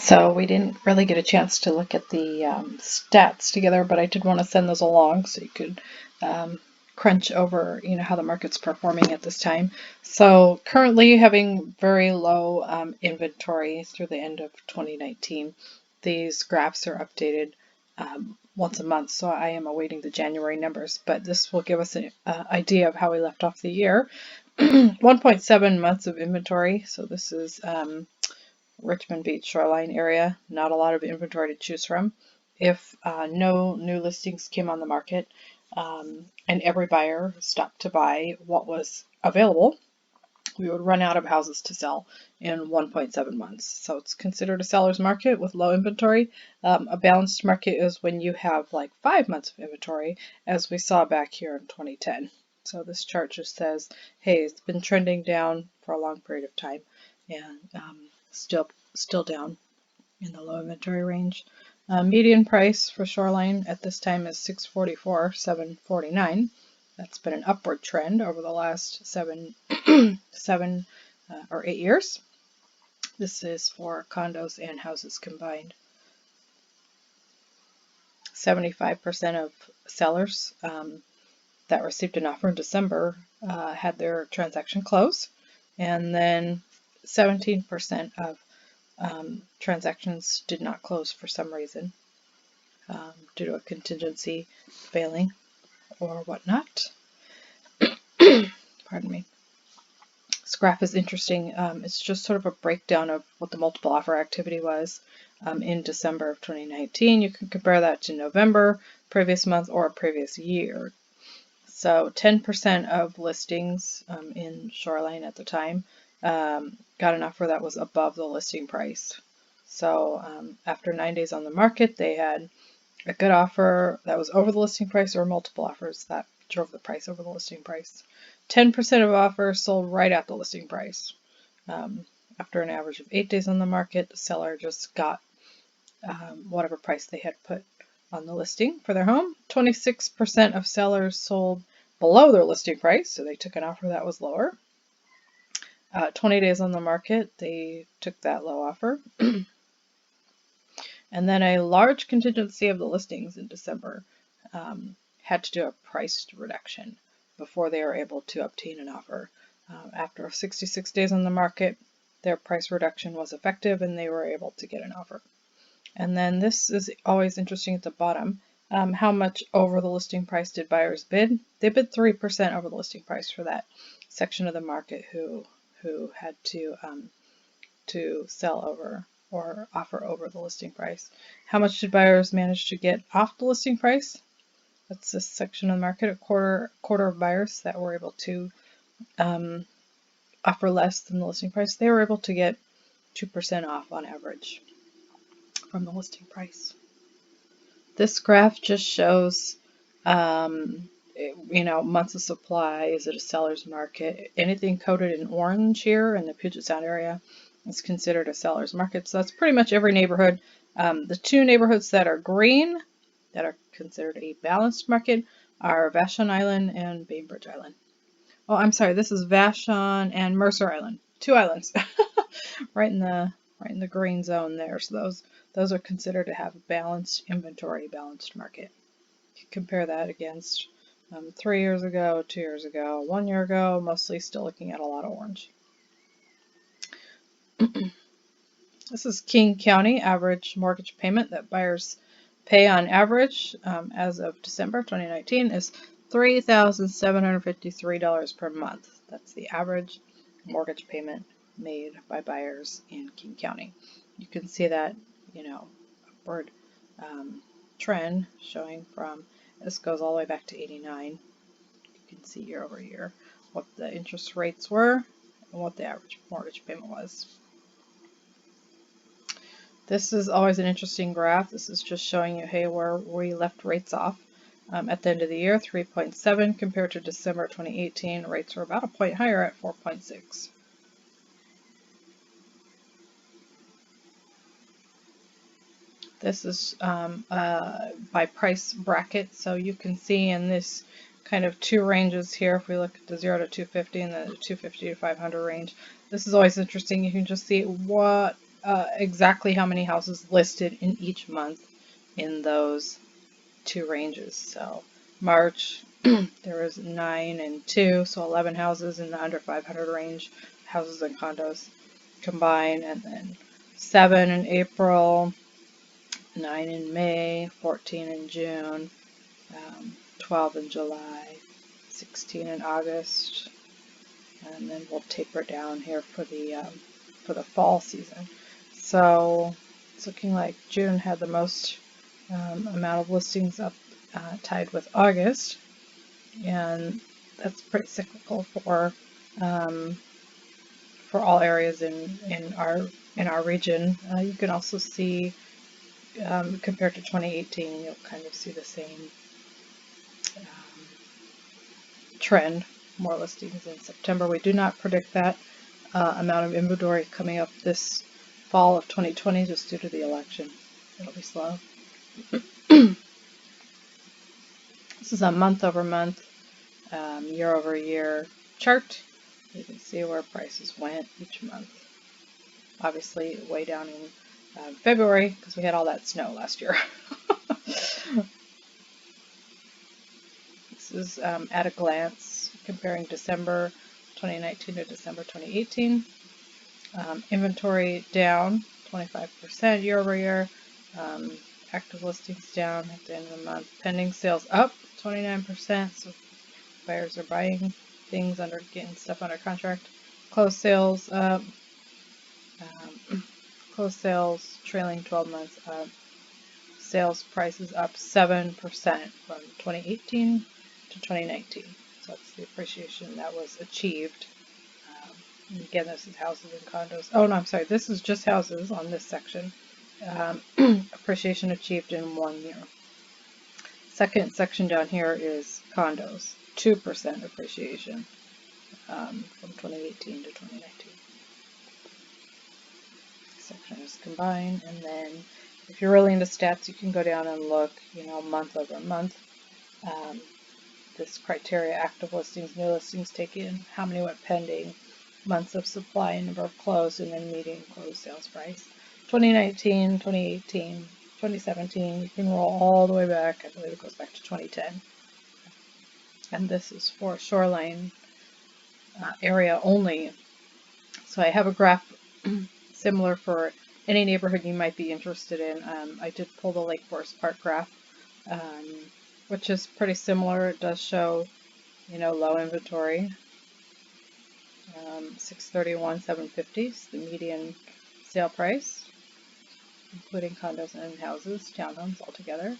So we didn't really get a chance to look at the stats together, but I did want to send those along so you could crunch over, how the market's performing at this time. So currently having very low inventory through the end of 2019. These graphs are updated once a month, so I am awaiting the January numbers, but this will give us an idea of how we left off the year. 1.7 months of inventory, so this is Richmond Beach shoreline area, not a lot of inventory to choose from. If no new listings came on the market and every buyer stopped to buy what was available, we would run out of houses to sell in 1.7 months. So it's considered a seller's market with low inventory. A balanced market is when you have like 5 months of inventory, as we saw back here in 2010. So this chart just says, hey, it's been trending down for a long period of time, and still down in the low inventory range. Median price for shoreline at this time is $644,749. That's been an upward trend over the last seven or 8 years. This is for condos and houses combined. 75% of sellers that received an offer in December had their transaction close, and then 17% of transactions did not close for some reason, due to a contingency failing or whatnot. Pardon me. This graph is interesting. It's just sort of a breakdown of what the multiple offer activity was in December of 2019. You can compare that to November, previous month, or previous year. So 10% of listings in shoreline at the time got an offer that was above the listing price. So after 9 days on the market, they had a good offer that was over the listing price, or multiple offers that drove the price over the listing price. 10% of offers sold right at the listing price. After an average of 8 days on the market, the seller just got whatever price they had put on the listing for their home. 26% of sellers sold below their listing price, so they took an offer that was lower. 20 days on the market, they took that low offer. And then a large contingency of the listings in December had to do a price reduction before they were able to obtain an offer. After 66 days on the market, their price reduction was effective and they were able to get an offer. And then this is always interesting at the bottom. How much over the listing price did buyers bid? They bid 3% over the listing price for that section of the market who had to sell over or offer over the listing price. How much did buyers manage to get off the listing price? That's this section of the market. A quarter of buyers that were able to offer less than the listing price, they were able to get 2% off on average from the listing price. This graph just shows months of supply. Is it a seller's market? Anything coded in orange here in the Puget Sound area is considered a seller's market. So that's pretty much every neighborhood. The two neighborhoods that are green, that are considered a balanced market, are Vashon Island and Bainbridge Island. Oh, I'm sorry, this is Vashon and Mercer Island. 2 islands. right in the green zone there. So those are considered to have a balanced inventory, balanced market. You compare that against 3 years ago, 2 years ago, 1 year ago, mostly still looking at a lot of orange. This is King County average mortgage payment that buyers pay on average as of December 2019 is $3,753 per month. That's the average mortgage payment made by buyers in King County. You can see that, upward trend showing from, this goes all the way back to 89. You can see year over year what the interest rates were and what the average mortgage payment was. This is always an interesting graph. This is just showing you, hey, where we left rates off. At the end of the year, 3.7 compared to December 2018. Rates were about a point higher at 4.6. This is by price bracket, so you can see in this kind of two ranges here, if we look at the 0 to 250 and the 250 to 500 range, this is always interesting. You can just see what exactly how many houses listed in each month in those two ranges. So March, there was 9 and 2, so 11 houses in the under 500 range, houses and condos combined, and then 7 in April, 9 in May, 14 in June, 12 in July, 16 in August, and then we'll taper down here for the fall season. So it's looking like June had the most amount of listings up, tied with August, and that's pretty cyclical for all areas in our region. You can also see, compared to 2018, you'll kind of see the same trend. More listings in September. We do not predict that amount of inventory coming up this fall of 2020 just due to the election. It'll be slow. This is a month-over-month, year-over-year chart. You can see where prices went each month. Obviously, way down in February because we had all that snow last year. This is at a glance comparing December 2019 to December 2018. Inventory down 25% year-over-year. Active listings down at the end of the month. Pending sales up 29%. So buyers are buying things, getting stuff under contract. Closed sales up. Closed sales trailing 12 months up. Sales prices up 7% from 2018 to 2019. So that's the appreciation that was achieved. Again, this is houses and condos. Oh no, I'm sorry. This is just houses on this section. Appreciation achieved in 1 year. Second section down here is condos. 2% appreciation from 2018 to 2019. Section is combined, and then if you're really into stats, you can go down and look, month over month. This criteria: active listings, new listings taken, how many went pending, months of supply, number of closed, and then median closed sales price. 2019, 2018, 2017, you can roll all the way back. I believe it goes back to 2010. And this is for Shoreline area only. So I have a graph similar for any neighborhood you might be interested in. I did pull the Lake Forest Park graph, which is pretty similar. It does show, low inventory. 631, 750 is the median sale price, including condos and houses, townhomes altogether.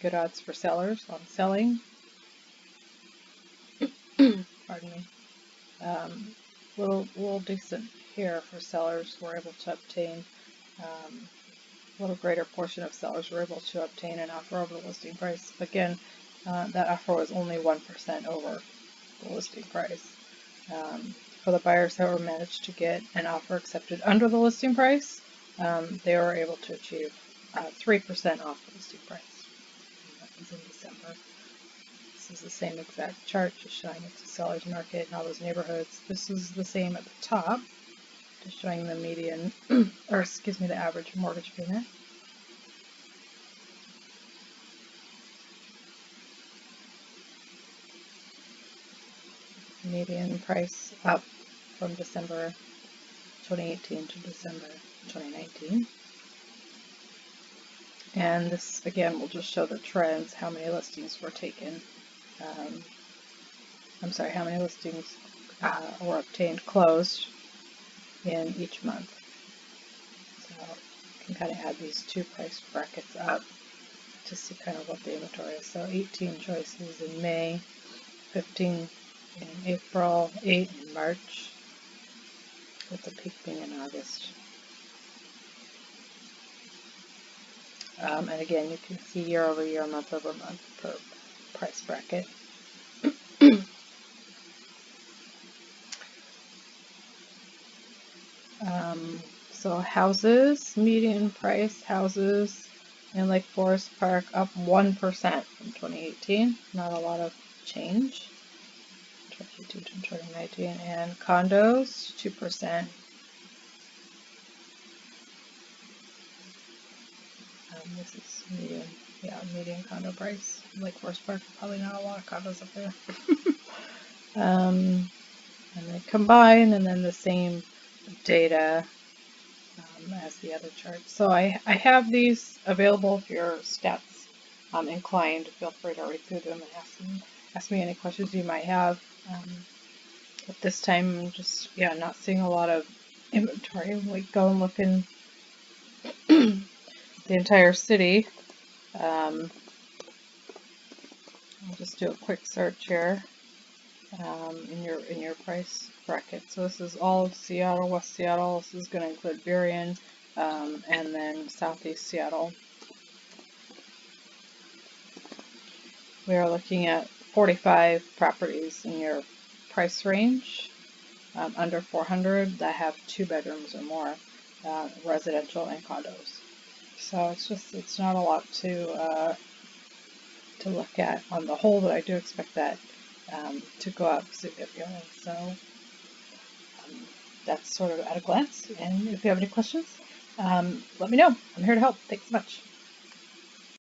Good odds for sellers on selling. Pardon me. Little decent here for sellers. We're able to obtain a little greater portion of sellers were able to obtain an offer over the listing price. Again, that offer was only 1% over the listing price. For the buyers that were managed to get an offer accepted under the listing price, they were able to achieve 3% off the listing price. And that was in December. This is the same exact chart, just showing it's the seller's market in all those neighborhoods. This is the same at the top, just showing the median, the average mortgage payment. Median price up from December 2018 to December 2019. And this, again, will just show the trends, how many listings were taken. How many listings were obtained closed in each month. So you can kind of add these two price brackets up to see kind of what the inventory is. So 18 choices in May, 15 in April, 8 in March, with the peak being in August. And again, you can see year over year, month over month per price bracket. So houses, median price houses in Lake Forest Park up 1% from 2018. Not a lot of change. 2018 to 2019. And condos, 2%. This is median, yeah, median condo price. Lake Forest Park, probably not a lot of condos up there. And they combine, and then the same data as the other charts. So I have these available if your stats inclined. Feel free to read through them and ask me any questions you might have. At this time, I'm just, yeah, not seeing a lot of inventory. We go and look in the entire city. I'll just do a quick search here in your price bracket. So this is all of Seattle, West Seattle. This is going to include Burien, and then Southeast Seattle. We are looking at 45 properties in your price range, under 400 that have 2 bedrooms or more, residential and condos. So it's not a lot to look at on the whole, but I do expect that to go up significantly. So that's sort of at a glance. And if you have any questions, let me know. I'm here to help. Thanks so much.